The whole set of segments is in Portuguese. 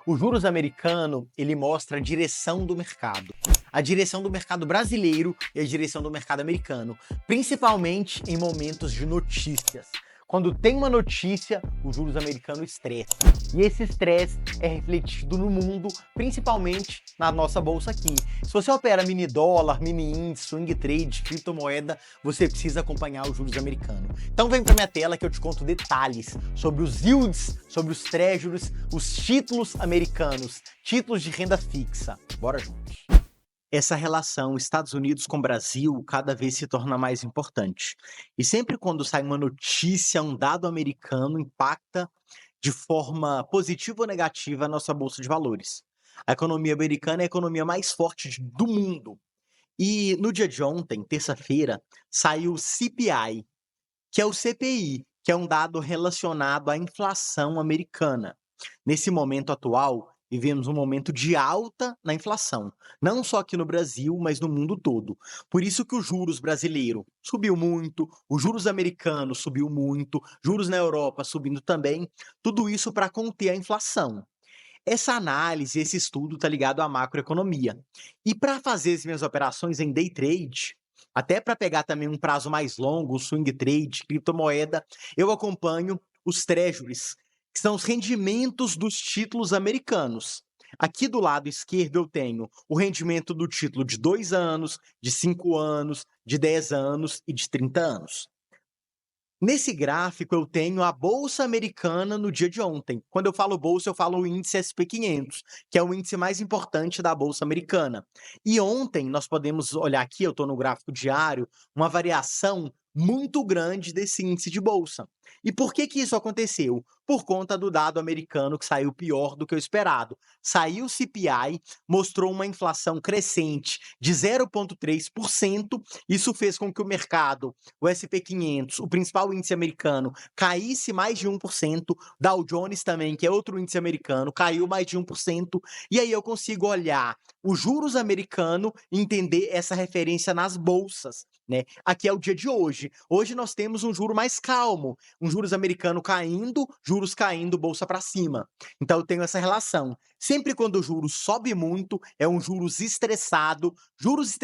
O juros americano, ele mostra a direção do mercado. A direção do mercado brasileiro e a direção do mercado americano, principalmente em momentos de notícias. Quando tem uma notícia, o juros americano estressa. E esse estresse é refletido no mundo, principalmente na nossa bolsa aqui. Se você opera mini dólar, mini índice, swing trade, criptomoeda, você precisa acompanhar o juros americano. Então vem para minha tela que eu te conto detalhes sobre os yields, sobre os treasuries, os títulos americanos, títulos de renda fixa. Bora juntos. Essa relação Estados Unidos com Brasil cada vez se torna mais importante. E sempre quando sai uma notícia, um dado americano impacta de forma positiva ou negativa a nossa bolsa de valores. A economia americana é a economia mais forte do mundo. E no dia de ontem, terça-feira, saiu o CPI, que é o CPI, que é um dado relacionado à inflação americana. Nesse momento atual, vivemos um momento de alta na inflação, não só aqui no Brasil, mas no mundo todo. Por isso que o juros brasileiro subiu muito, o juros americano subiu muito, juros na Europa subindo também, tudo isso para conter a inflação. Essa análise, esse estudo está ligado à macroeconomia. E para fazer as minhas operações em day trade, até para pegar também um prazo mais longo, swing trade, criptomoeda, eu acompanho os treasuries, que são os rendimentos dos títulos americanos. Aqui do lado esquerdo eu tenho o rendimento do título de 2 anos, de 5 anos, de 10 anos e de 30 anos. Nesse gráfico eu tenho a bolsa americana no dia de ontem. Quando eu falo bolsa, eu falo o índice SP500, que é o índice mais importante da bolsa americana. E ontem nós podemos olhar aqui, eu estou no gráfico diário, uma variação muito grande desse índice de bolsa. E por que que isso aconteceu? Por conta do dado americano que saiu pior do que o esperado. Saiu o CPI, mostrou uma inflação crescente de 0,3%. Isso fez com que o mercado, o SP500, o principal índice americano, caísse mais de 1%, Dow Jones também, que é outro índice americano, caiu mais de 1%, e aí eu consigo olhar os juros americano e entender essa referência nas bolsas, né? Aqui é o dia de hoje. Hoje nós temos um juro mais calmo, um juros americano caindo, juros caindo, bolsa para cima. Então eu tenho essa relação. Sempre quando o juros sobe muito, é um juros estressado, juros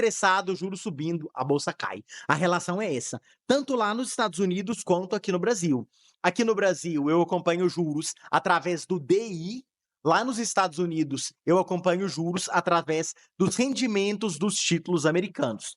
subindo, a bolsa cai. A relação é essa, tanto lá nos Estados Unidos quanto aqui no Brasil. Aqui no Brasil, eu acompanho juros através do DI. Lá nos Estados Unidos, eu acompanho juros através dos rendimentos dos títulos americanos.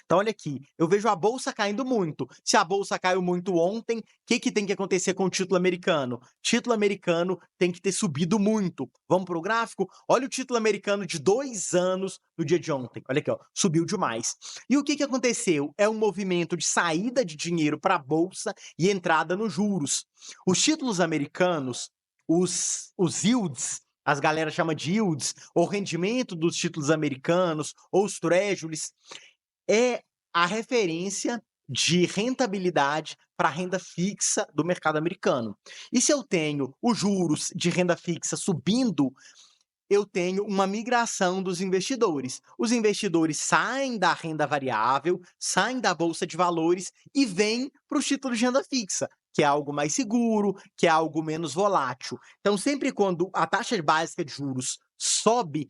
Então, olha aqui, eu vejo a bolsa caindo muito. Se a bolsa caiu muito ontem, o que tem que acontecer com o título americano? Título americano tem que ter subido muito. Vamos para o gráfico? Olha o título americano de 2 anos no dia de ontem. Olha aqui, ó, subiu demais. E o que aconteceu? É um movimento de saída de dinheiro para a bolsa e entrada nos juros. Os títulos americanos, os yields, as galera chama de yields, ou rendimento dos títulos americanos, ou os treasuries, é a referência de rentabilidade para a renda fixa do mercado americano. E se eu tenho os juros de renda fixa subindo, eu tenho uma migração dos investidores. Os investidores saem da renda variável, saem da bolsa de valores e vêm para os títulos de renda fixa, que é algo mais seguro, que é algo menos volátil. Então, sempre quando a taxa básica de juros sobe,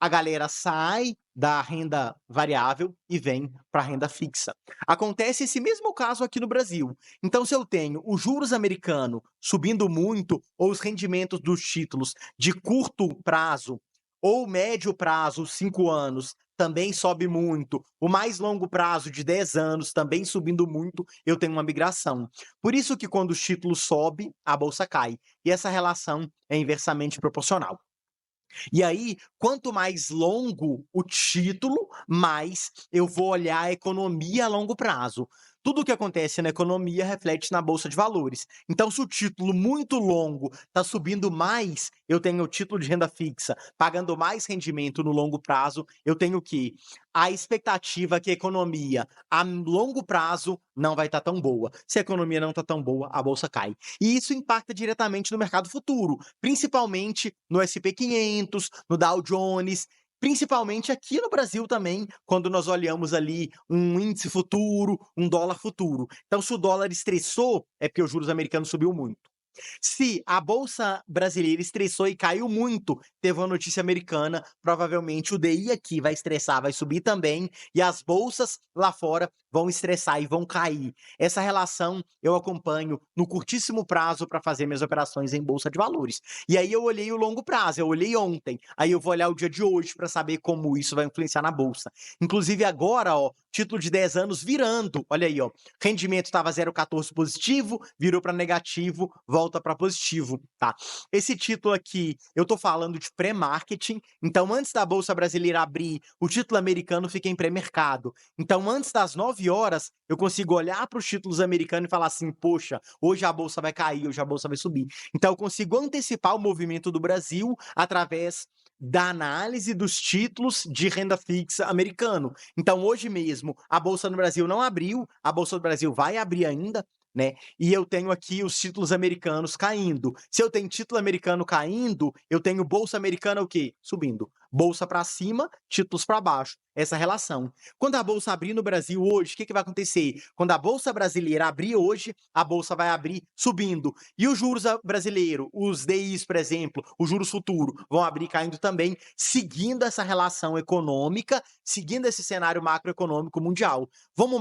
a galera sai da renda variável e vem para a renda fixa. Acontece esse mesmo caso aqui no Brasil. Então, se eu tenho o juros americano subindo muito, ou os rendimentos dos títulos de curto prazo ou médio prazo, 5 anos, também sobe muito, o mais longo prazo de 10 anos também subindo muito, eu tenho uma migração. Por isso que quando os títulos sobem, a bolsa cai. E essa relação é inversamente proporcional. E aí, quanto mais longo o título, mais eu vou olhar a economia a longo prazo. Tudo o que acontece na economia reflete na bolsa de valores. Então, se o título muito longo está subindo mais, eu tenho o título de renda fixa pagando mais rendimento no longo prazo, eu tenho o quê? A expectativa que a economia a longo prazo não vai estar tão boa. Se a economia não está tão boa, a bolsa cai. E isso impacta diretamente no mercado futuro, principalmente no SP500, no Dow Jones, principalmente aqui no Brasil também, quando nós olhamos ali um índice futuro, um dólar futuro. Então, se o dólar estressou, é porque os juros americanos subiu muito. Se a bolsa brasileira estressou e caiu muito, teve uma notícia americana, provavelmente o DI aqui vai estressar, vai subir também, e as bolsas lá fora vão estressar e vão cair. Essa relação eu acompanho no curtíssimo prazo para fazer minhas operações em bolsa de valores. E aí eu olhei o longo prazo, eu olhei ontem, aí eu vou olhar o dia de hoje para saber como isso vai influenciar na bolsa. Inclusive agora, ó, título de 10 anos virando, olha aí, ó, rendimento estava 0,14 positivo, virou para negativo, volta para positivo, tá? Esse título aqui, eu tô falando de pré-marketing, então antes da bolsa brasileira abrir, o título americano fica em pré-mercado. Então antes das 9 horas, eu consigo olhar para os títulos americanos e falar assim, poxa, hoje a bolsa vai cair, hoje a bolsa vai subir. Então eu consigo antecipar o movimento do Brasil através da análise dos títulos de renda fixa americano. Então, hoje mesmo, a Bolsa no Brasil não abriu, a Bolsa do Brasil vai abrir ainda, né? E eu tenho aqui os títulos americanos caindo. Se eu tenho título americano caindo, eu tenho bolsa americana o quê? Subindo. Bolsa para cima, títulos para baixo. Essa relação. Quando a bolsa abrir no Brasil hoje, o que vai acontecer? Quando a bolsa brasileira abrir hoje, a bolsa vai abrir subindo. E os juros brasileiros, os DIs, por exemplo, os juros futuros, vão abrir caindo também, seguindo essa relação econômica, seguindo esse cenário macroeconômico mundial. Vamos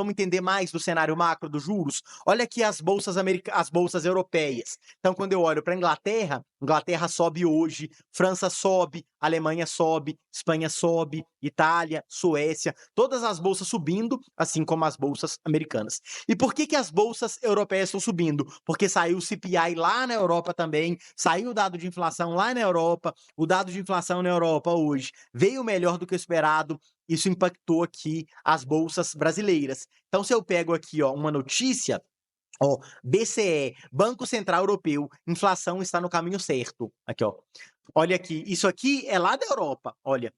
entender mais do cenário macro dos juros? Olha aqui as bolsas as bolsas europeias. Então, quando eu olho para a Inglaterra, Inglaterra sobe hoje, França sobe, Alemanha sobe, Espanha sobe, Itália, Suécia, todas as bolsas subindo, assim como as bolsas americanas. E por que as bolsas europeias estão subindo? Porque saiu o CPI lá na Europa também, saiu o dado de inflação lá na Europa, o dado de inflação na Europa hoje veio melhor do que o esperado, isso impactou aqui as bolsas brasileiras. Então, se eu pego aqui, ó, uma notícia, ó, BCE, Banco Central Europeu, inflação está no caminho certo. Aqui, ó. Olha aqui, isso aqui é lá da Europa. Olha,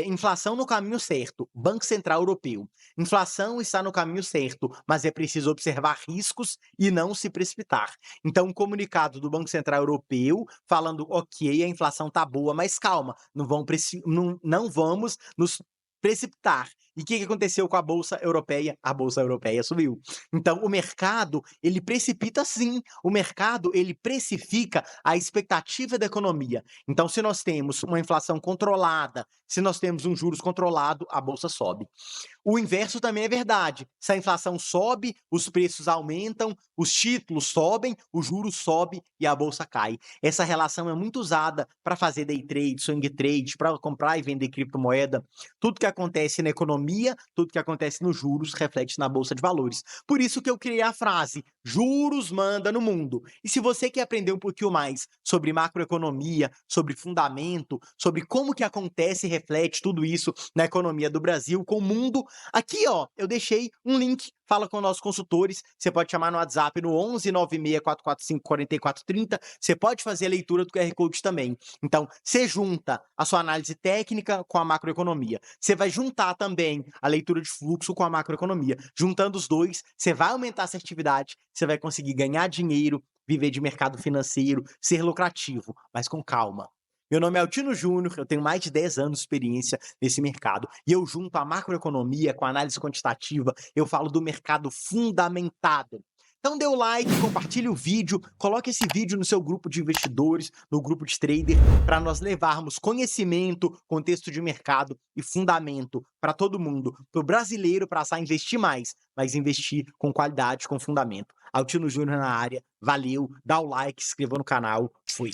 inflação no caminho certo, Banco Central Europeu. Inflação está no caminho certo, mas é preciso observar riscos e não se precipitar. Então, um comunicado do Banco Central Europeu falando, ok, a inflação tá boa, mas calma, não vamos nos precipitar. E o que aconteceu com a bolsa europeia? A bolsa europeia subiu. Então, o mercado, ele precipita sim. O mercado, ele precifica a expectativa da economia. Então, se nós temos uma inflação controlada, se nós temos um juros controlado, a bolsa sobe. O inverso também é verdade. Se a inflação sobe, os preços aumentam, os títulos sobem, o juros sobe e a bolsa cai. Essa relação é muito usada para fazer day trade, swing trade, para comprar e vender criptomoeda. Tudo que acontece na economia, tudo que acontece nos juros reflete na bolsa de valores. Por isso que eu criei a frase: juros manda no mundo. E se você quer aprender um pouquinho mais sobre macroeconomia, sobre fundamento, sobre como que acontece e reflete tudo isso na economia do Brasil com o mundo, aqui, ó, eu deixei um link. Fala com nossos consultores. Você pode chamar no WhatsApp no 11 96 445 4430. Você pode fazer a leitura do QR Code também. Então, você junta a sua análise técnica com a macroeconomia. Você vai juntar também a leitura de fluxo com a macroeconomia. Juntando os dois, você vai aumentar a assertividade, você vai conseguir ganhar dinheiro, viver de mercado financeiro, ser lucrativo, mas com calma. Meu nome é Altino Júnior, eu tenho mais de 10 anos de experiência nesse mercado e eu junto a macroeconomia com a análise quantitativa, eu falo do mercado fundamentado. Então dê o like, compartilhe o vídeo, coloque esse vídeo no seu grupo de investidores, no grupo de trader, para nós levarmos conhecimento, contexto de mercado e fundamento para todo mundo, para o brasileiro passar a investir mais, mas investir com qualidade, com fundamento. Altino Júnior na área, valeu, dá o like, se inscreva no canal, fui!